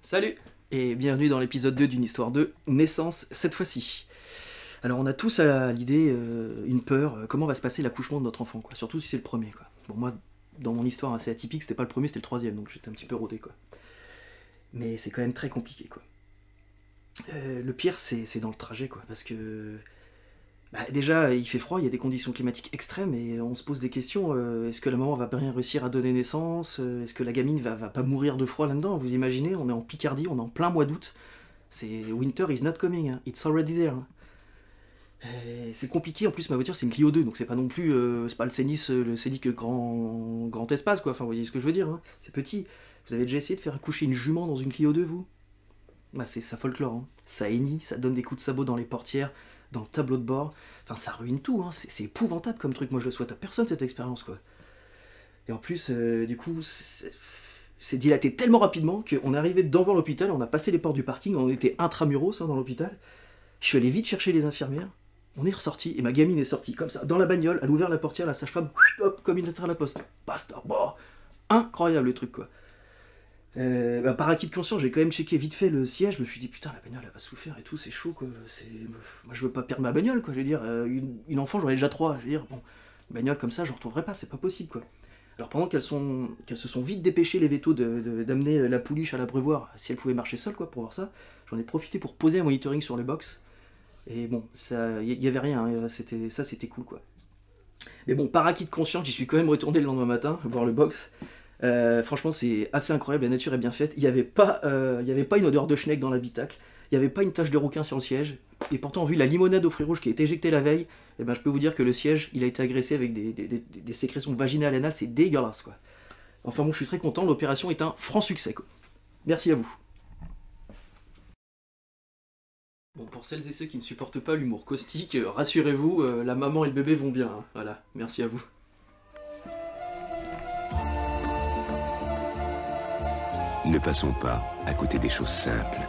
Salut et bienvenue dans l'épisode 2 d'une histoire de naissance cette fois-ci. Alors on a tous à l'idée une peur, comment va se passer l'accouchement de notre enfant, quoi. Surtout si c'est le premier, quoi. Bon, moi, dans mon histoire assez atypique, c'était pas le premier, c'était le troisième, donc j'étais un petit peu rodé, quoi. Mais c'est quand même très compliqué, quoi. Le pire, c'est dans le trajet, quoi, parce que... déjà, il fait froid, il y a des conditions climatiques extrêmes, et on se pose des questions, est-ce que la maman va bien réussir à donner naissance, est-ce que la gamine va pas mourir de froid là-dedans? Vous imaginez, on est en Picardie, on est en plein mois d'août, c'est Winter is not coming, hein. It's already there. Hein. C'est compliqué, en plus ma voiture c'est une Clio 2, donc c'est pas non plus, c'est pas le Scénic grand espace, quoi, enfin vous voyez ce que je veux dire, hein. C'est petit. Vous avez déjà essayé de faire accoucher une jument dans une Clio 2, vous? Bah c'est ça folklore, hein. Ça hennit, ça donne des coups de sabot dans les portières, dans le tableau de bord, enfin ça ruine tout, hein. C'est épouvantable comme truc, moi je le souhaite à personne cette expérience, quoi. Et en plus, du coup, c'est dilaté tellement rapidement qu'on est arrivé devant l'hôpital, on a passé les portes du parking, on était intramuros, hein, dans l'hôpital. Je suis allé vite chercher les infirmières, on est ressorti, et ma gamine est sortie comme ça, dans la bagnole, elle a ouvert la portière, la sage-femme, hop, comme une lettre à la poste. Basta, bon, incroyable le truc, quoi. Par acquis de conscience, j'ai quand même checké vite fait le siège, je me suis dit putain la bagnole elle va souffrir et tout, c'est chaud, quoi. Moi je veux pas perdre ma bagnole, quoi, je veux dire, une enfant j'en ai déjà 3, je veux dire, bon, une bagnole comme ça je retrouverai pas, c'est pas possible, quoi. Alors pendant qu'elles se sont vite dépêchées les vétos d'amener la pouliche à l'abreuvoir, si elle pouvait marcher seule, quoi, pour voir ça, j'en ai profité pour poser un monitoring sur le box, et bon, il y avait rien, hein, c'était cool, quoi. Mais bon, par acquis de conscience, j'y suis quand même retourné le lendemain matin, voir le box. Franchement, c'est assez incroyable, la nature est bien faite. Il n'y avait pas une odeur de schneck dans l'habitacle, il n'y avait pas une tache de rouquin sur le siège, et pourtant, vu la limonade au fruits rouges qui a été éjectée la veille, eh ben, je peux vous dire que le siège, il a été agressé avec des sécrétions vaginales et anales, c'est dégueulasse, quoi. Enfin bon, je suis très content, l'opération est un franc succès, quoi. Merci à vous. Bon, pour celles et ceux qui ne supportent pas l'humour caustique, rassurez-vous, la maman et le bébé vont bien, hein. Voilà, merci à vous. Ne passons pas à côté des choses simples.